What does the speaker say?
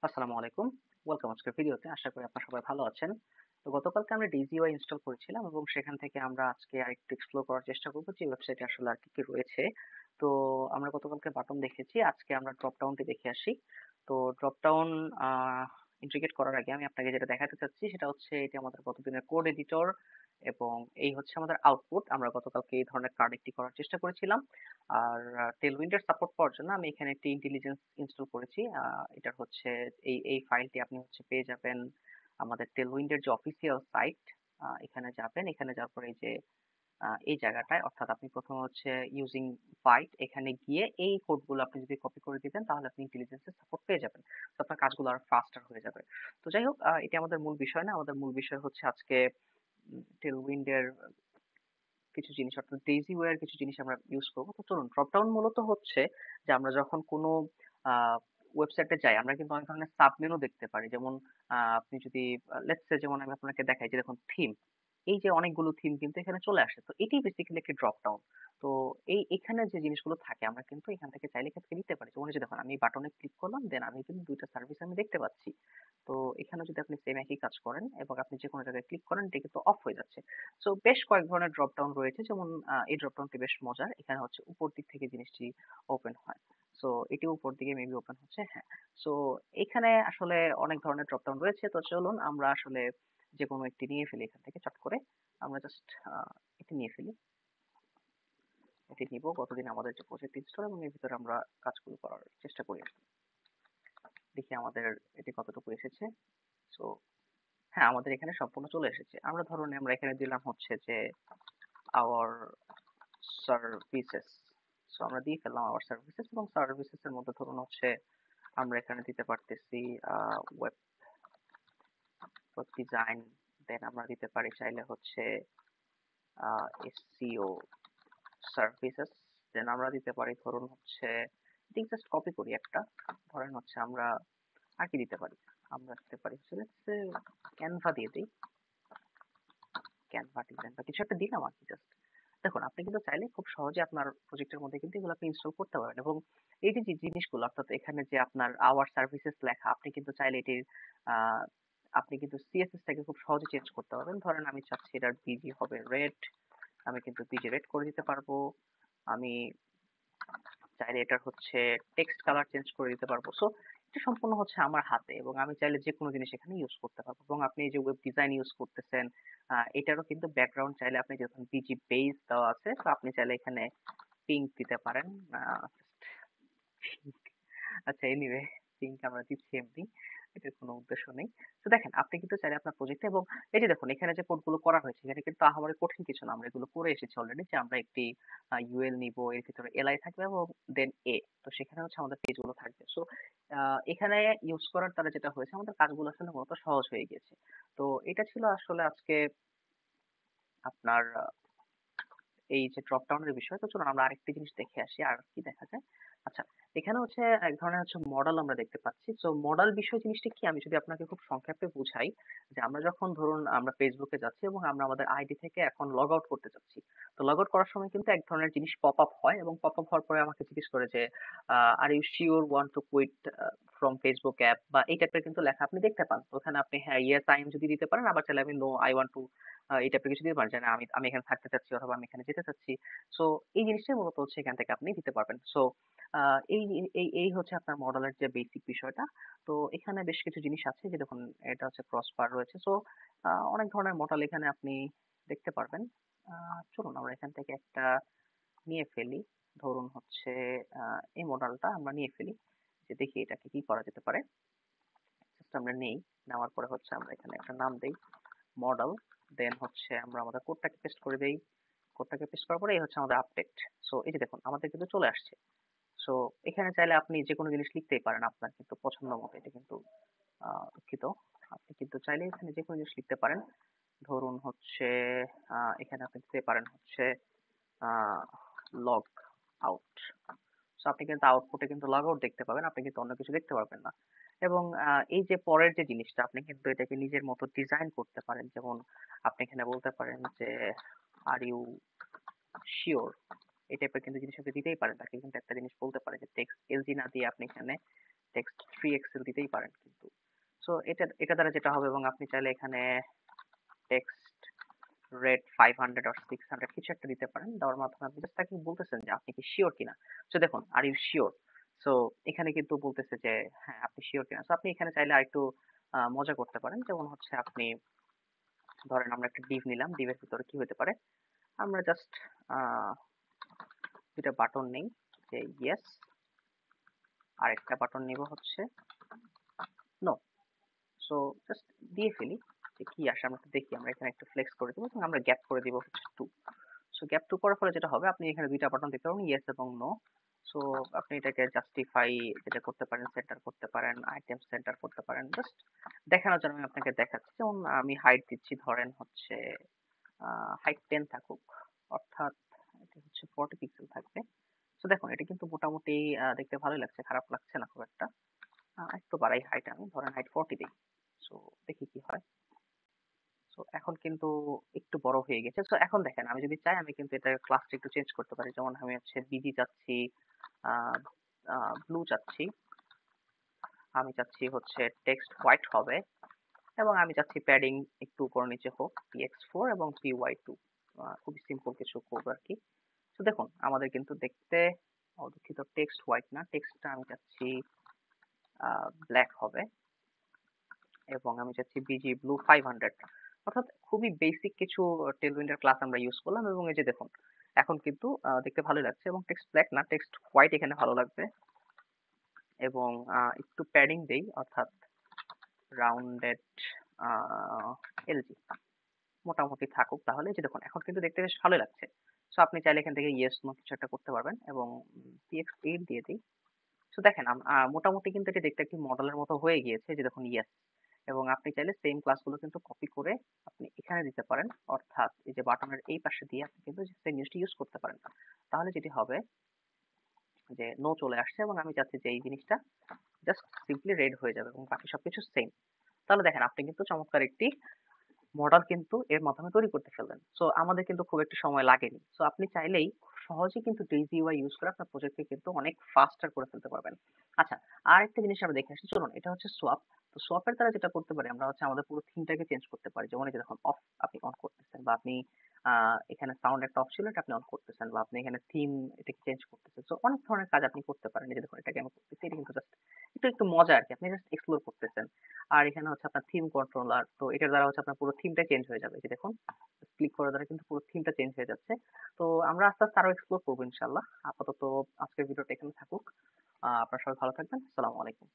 আসসালামু আলাইকুম। ওয়েলকাম আজকের ভিডিওতে। আশা করি আপনারা সবাই ভালো আছেন। তো গতকালকে আমরা DZUI ইনস্টল করেছিলাম এবং সেখান থেকে আমরা আজকে আরেকটু এক্সপ্লোর করার চেষ্টা করব যে ওয়েবসাইটে আসলে আর কি রয়েছে। তো আমরা গতকালকে বাটন দেখেছি, আজকে আমরা ড্রপ ডাউনটি দেখে আসি। তো ড্রপ ডাউন আ ইন্টিগ্রেট করার আগে আমি আপনাকে যেটা দেখাতে চাচ্ছি সেটা হচ্ছে এটি আমাদের গতদিনের কোড এডিটর এবং এই হচ্ছে আমাদের আউটপুট। আমরা গতকালকে এই ধরনের কার্ড একটি করার চেষ্টা করেছিলাম। আর Tailwind এর সাপোর্ট পাওয়ার জন্য আমি এখানে একটি ইন্টেলিজেন্স ইনস্টল করেছি। এটার হচ্ছে এই ফাইলটি আপনি হচ্ছে পেয়ে যাবেন আমাদের Tailwind এর যে অফিসিয়াল সাইট। এখানে যাবেন, এখানে যাওয়ার পরে এই যে এই জায়গাটায় অর্থাৎ আপনি প্রথমে হচ্ছে ইউজিং বাইট এখানে গিয়ে এই কোডগুলো আপনি যদি কপি করে দিতেন তাহলে আপনি ইন্টেলিজেন্স এর সাপোর্ট পেয়ে যাবেন। তো আপনার কাজগুলো আরো ফাস্টার হয়ে যাবে। তো যাই হোক, এটা আমাদের মূল বিষয় না। আমাদের মূল বিষয় হচ্ছে আজকে Tailwind এর কিছু জিনিস অর্থাৎ ডেইজি ওয়্যার কিছু জিনিস আমরা ইউজ করব। তো চলুন, ড্রপ ডাউন মূলত হচ্ছে যে আমরা যখন কোনো ওয়েবসাইটে যাই আমরা কিন্তু অনেক ধরনের সাব মেনু দেখতে পারি। যেমন আপনি যদি লেটস সে যেমন আমি আপনাকে দেখাই যে দেখুন থিম, এই যে অনেকগুলো থিম কিন্তু এখানে চলে আসে। তো এটাই বেসিক্যালি একটি ড্রপ ডাউন। তো এখানে যে জিনিসগুলো থাকে আমরা কিন্তু এখান থেকে চাইলে এখান থেকে নিতে পারি। যেমন এই যে দেখুন আমি বাটনে ক্লিক করলাম, দেন আমি কিন্তু দুইটা সার্ভিস আমি দেখতে পাচ্ছি। তো এখানে যদি আপনি সেম একই কাজ করেন এবং আপনি যে কোনো জায়গায় ক্লিক করেন এটা কিন্তু অফ হয়ে যাচ্ছে। সো বেশ কয়েক ধরনের ড্রপ ডাউন রয়েছে, যেমন এই ড্রপ ডাউনটি বেশ মজার। এখানে হচ্ছে উপর দিক থেকে জিনিসটি ওপেন হয়। সো এটি উপর দিকে মেবি ওপেন হচ্ছে, হ্যাঁ। সো এখানে আসলে অনেক ধরনের ড্রপ ডাউন রয়েছে। তো চলুন আমরা আসলে যে কোনো একটি নিয়ে ফেলি এখান থেকে চট করে। আমরা জাস্ট এটি নিয়ে ফেলি। এটি নিব, গতদিন আমাদের যে প্রজেক্ট ইনস্টল এবং এর ভিতরে আমরা কাজগুলো করার চেষ্টা করি। দেখি আমাদের এটি কতটুকু এসেছে। সো হ্যাঁ, আমাদের এখানে সম্পূর্ণ চলে এসেছে। আমরা এখানে দিলাম হচ্ছে যে আওয়ার সার্ভিসেস। সো আমরা দিয়ে ফেললাম আওয়ার সার্ভিসেস এবং সার্ভিসেস এর মধ্যে ধরুন হচ্ছে আমরা এখানে দিতে পারতেছি ওয়েব ওয়েব ডিজাইন। দেন আমরা দিতে পারি চাইলে হচ্ছে এসইও সার্ভিসেস। দেন আমরা দিতে পারি ধরুন হচ্ছে ঠিক জাস্ট কপি করি একটা। ধরেন হচ্ছে আমরা আর কি দিতে পারি, আমরা দিতে পারি হচ্ছে ক্যানভা দিয়ে দিই। ক্যানভা ডিজাইন বা কিছু একটা দিলাম আর কি জাস্ট। দেখুন আপনি কিন্তু চাইলে খুব সহজে আপনার প্রজেক্টের মধ্যে কিন্তু এগুলো আপনি ইনস্টল করতে পারেন এবং এই যে যে জিনিসগুলো অর্থাৎ এখানে যে আপনার আওয়ার সার্ভিসেস লেখা আপনি কিন্তু চাইলে এটির আহ, আপনি কিন্তু সিএসএস টাকে খুব সহজে চেঞ্জ করতে পারবেন। ধরেন আমি চাচ্ছি এটার বিজি হবে রেড, আমি কিন্তু বিজি রেড করে দিতে পারবো। আমি চাইলে এটার হচ্ছে টেক্সট কালার চেঞ্জ করে দিতে পারবো। সো এটা সম্পূর্ণ হচ্ছে আমার হাতে এবং আমি চাইলে যে কোনো জিনিস এখানে ইউজ করতে পারবো। এবং আপনি এই যে ওয়েব ডিজাইন ইউজ করতেছেন, এটারও কিন্তু ব্যাকগ্রাউন্ড চাইলে আপনি যখন বিজি বেস দেওয়া আছে তো আপনি চাইলে এখানে পিঙ্ক দিতে পারেন। আচ্ছা, এনিওয়ে, পিঙ্ক আমরা দিচ্ছি এমনি, এটার কোনো উদ্দেশ্য নেই। তো দেখেন আপনি কিন্তু চাইলে আপনার প্রজেক্টে এবং এই যে দেখুন এখানে যে কোডগুলো করা হয়েছে এখানে কিন্তু আহামরি কঠিন কিছু না, আমরা এগুলো করে এসেছি অলরেডি। যে আমরা একটি ইউএল নিব, এর ভিতরে এলআই থাকবে এবং দেন এ। তো সেখানে হচ্ছে আমাদের পেজগুলো থাকবে। সো এখানে ইউজ করার দ্বারা যেটা হয়েছে আমাদের কাজগুলো আসলে মূলত সহজ হয়ে গেছে। তো এটা ছিল আসলে আজকে আপনার এই যে ড্রপ ডাউনের বিষয়। তো চলুন আমরা আরেকটি জিনিস দেখে আসি আর কি দেখা যায়। আচ্ছা, এখানে হচ্ছে এক ধরনের হচ্ছে মডেল আমরা দেখতে পাচ্ছি। তো মডেল বিষয় জিনিসটা কি আমি যদি আপনাকে খুব সংক্ষেপে বুঝাই, যে আমরা যখন ধরুন আমরা ফেসবুকে যাচ্ছি এবং আমরা আমাদের আইডি থেকে এখন লগ আউট করতে চাচ্ছি। তো লগ আউট করার সময় কিন্তু এক ধরনের জিনিস পপ আপ হয় এবং পপ আপ হওয়ার পরে আমাকে জিজ্ঞেস করে যে are you sure want to quit from Facebook app বা এই টাইপের কিন্তু লেখা আপনি দেখতে পান। তো ওখানে আপনি হ্যাঁ ইয়েস আই এম যদি দিতে পারেন, আবার চাইলে আমি নো আই ওয়ান্ট টু এই টাইপের কিছু দিতে পারেন যে না আমি আমি এখানে থাকতে চাচ্ছি অথবা আমি এখানে যেতে চাচ্ছি। সো এই জিনিসটাই মূলত হচ্ছে এখান থেকে আপনি দিতে পারবেন। সো এই হচ্ছে আপনার মডেলের যে বেসিক বিষয়টা। তো এখানে বেশ কিছু জিনিস আছে, যে দেখুন এটা হচ্ছে ক্রস বার রয়েছে। সো অনেক ধরনের মডেল এখানে আপনি দেখতে পারবেন। চলুন আমরা এখান থেকে একটা নিয়ে ফেলি। ধরুন হচ্ছে এই মডেলটা আমরা নিয়ে ফেলি, যে দেখি এটাকে কি করা যেতে পারে। জাস্ট আমরা নেই, নেওয়ার পরে হচ্ছে আমরা এখানে একটা নাম দেই মডেল। দেন হচ্ছে আমরা আমাদের কোডটাকে পেস্ট করে দেই। কোডটাকে পেস্ট করার পরে এই হচ্ছে আমাদের আপডেট। সো এই যে দেখুন আমাদের কিন্তু চলে আসছে। সো এখানে চাইলে আপনি যে কোনো জিনিস লিখতেই পারেন আপনার কিন্তু পছন্দ মতো। এটা কিন্তু দুঃখিত, আপনি কিন্তু চাইলে এখানে যে কোনো জিনিস লিখতে পারেন। ধরুন হচ্ছে এখানে আপনি দিতে পারেন হচ্ছে লগ আউট। সো আপনি কিন্তু আউটপুটে কিন্তু লগ আউট দেখতে পাবেন, আপনি কিন্তু অন্য কিছু দেখতে পারবেন না। এবং এই যে পরের যে জিনিসটা আপনি কিন্তু এটাকে নিজের মতো ডিজাইন করতে পারেন। যেমন আপনি এখানে বলতে পারেন যে আর ইউ শিওর, এই টাইপের কিন্তু জিনিস আপনি দিতেই পারেন। তাকে কিন্তু একটা জিনিস বলতে পারেন যে টেক্সট এলজি না দিয়ে আপনি এখানে টেক্সট 3 এক্সেল দিতেই পারেন কিন্তু। সো এটা দ্বারা যেটা হবে, এবং আপনি চাইলে এখানে টেক্সট রেট 500 অর 600 কিছু একটা দিতে পারেন। দেওয়ার মাধ্যমে আপনি জাস্ট তাকে বলতেছেন যে আপনি কি শিওর কিনা। সো দেখুন, আর ইউ শিওর? সো এখানে কিন্তু বলতেছে যে হ্যাঁ, আপনি শিওর কিনা। সো আপনি এখানে চাইলে আরেকটু মজা করতে পারেন। যেমন হচ্ছে আপনি ধরেন আমরা একটা ডিভ নিলাম। ডিভের ভিতরে কি হতে পারে? আমরা জাস্ট দুইটা বাটন নেই, যে ইয়েস, আরেকটা বাটন নিব হচ্ছে নো। সো জাস্ট দিয়ে ফেলি যে কি আসে আমরা একটু দেখি। আমরা এখানে একটু ফ্লেক্স করে দিব এবং আমরা গ্যাপ করে দিব হচ্ছে 2। সো গ্যাপ 2 করার ফলে যেটা হবে, আপনি এখানে দুইটা বাটন দিতে পারবেন, ইয়েস এবং নো। সো আপনি এটাকে জাস্টিফাই যেটা করতে পারেন, সেন্টার করতে পারেন, আইটেম সেন্টার করতে পারেন। জাস্ট দেখানোর জন্য আমি আপনাকে দেখাচ্ছি। যেমন আমি হাইট দিচ্ছি, ধরেন হচ্ছে হাইট 10 থাকুক, অর্থাৎ এটা হচ্ছে 40 পিক্সেল থাকবে। সো দেখুন, এটা কিন্তু মোটামুটি দেখতে ভালোই লাগছে, খারাপ লাগছে না খুব একটা। একটু বাড়াই হাইট, আমি ধরেন হাইট 40 দিই। সো দেখি কি হয়। সো এখন কিন্তু একটু বড় হয়ে গেছে। সো এখন দেখেন, আমি যদি চাই আমি কিন্তু এটা ক্লাসটা একটু চেঞ্জ করতে পারি। যেমন আমি হচ্ছে বিজি চাচ্ছি, ব্লু চাচ্ছি, আমি চাচ্ছি হচ্ছে টেক্সট হোয়াইট হবে, এবং আমি চাচ্ছি প্যাডিং একটু উপর নিচে হোক, px4 এবং py2। খুবই সিম্পল কিছু করবো আর কি। তো দেখুন আমাদের কিন্তু দেখতে, দুঃখিত, টেক্সট হোয়াইট না, টেক্সটটা আমি চাচ্ছি ব্ল্যাক হবে, এবং আমি চাচ্ছি বিজি ব্লু 500। অর্থাৎ খুবই বেসিক কিছু টেলউইন্ডের ক্লাস আমরা ইউজ করলাম, এবং এই যে দেখুন এখন কিন্তু দেখতে ভালো লাগছে, এবং টেক্সট ব্ল্যাক না, টেক্সট হোয়াইট এখানে ভালো লাগবে। এবং একটু প্যাডিং দেই, অর্থাৎ রাউন্ডেড এলজি মোটামুটি থাকুক। তাহলে এই যে দেখুন এখন কিন্তু দেখতে বেশ ভালো লাগছে। সো আপনি চাইলে এখান থেকে ইয়েস নো কিছু একটা করতে পারবেন, এবং px8 দিয়ে দিই। সো দেখেন মোটামুটি কিন্তু এটা দেখতে একটি মডেলের মতো হয়ে গিয়েছে। এই যে দেখুন ইয়েস, এবং আপনি চাইলে সেম ক্লাসগুলো কিন্তু কপি করে আপনি এখানে দিতে পারেন, অর্থাৎ এই যে বাটনের এই পাশে দিয়ে আপনি কিন্তু সেম জিনিসটি ইউজ করতে পারেন। তাহলে যেটি হবে যে নো চলে আসছে, এবং আমি চাচ্ছি যে এই জিনিসটা জাস্ট সিম্পলি রেড হয়ে যাবে, এবং বাকি সবকিছু সেম। তাহলে দেখেন আপনি কিন্তু চমৎকার একটি মডেল কিন্তু এর মাধ্যমে তৈরি করতে ফেলবেন। সো আমাদের কিন্তু খুব একটু সময় লাগেনি। সো আপনি চাইলেই খুব সহজেই কিন্তু ডেইজি ইউআই ইউজ করে আপনার প্রজেক্টকে কিন্তু অনেক ফাস্টার করে ফেলতে পারবেন। আচ্ছা, আরেকটা জিনিস আমরা দেখে আসি, চলুন। এটা হচ্ছে সোয়াপ। তো সোয়াপের দ্বারা যেটা করতে পারি, আমরা হচ্ছে আমাদের পুরো থিমটাকে চেঞ্জ করতে পারি। যেমন এই যে দেখুন অফ আপনি অন করতেছেন, বা আপনি এখানে সাউন্ড একটা অফ ছিল, এটা আপনি অন করতেছেন, বা আপনি এখানে থিম এটাকে চেঞ্জ করতেছেন। সো অনেক ধরনের কাজ আপনি করতে পারেন। এই যে দেখুন এটাকে আমি করতেছি, এটা কিন্তু জাস্ট একটু একটু মজা আর কি, আপনি জাস্ট এক্সপ্লোর করতেছেন। আর এখানে হচ্ছে আপনার থিম কন্ট্রোলার, তো এটার দ্বারা হচ্ছে আপনার পুরো থিমটা চেঞ্জ হয়ে যাবে। এই যে দেখুন ক্লিক করার দ্বারা কিন্তু পুরো থিমটা চেঞ্জ হয়ে যাচ্ছে। তো আমরা আস্তে আস্তে আরো এক্সপ্লোর করবো ইনশাল্লাহ। আপাতত আজকের ভিডিওটা এখানে থাকুক। আপনারা সবাই ভালো থাকবেন। আসসালামু আলাইকুম।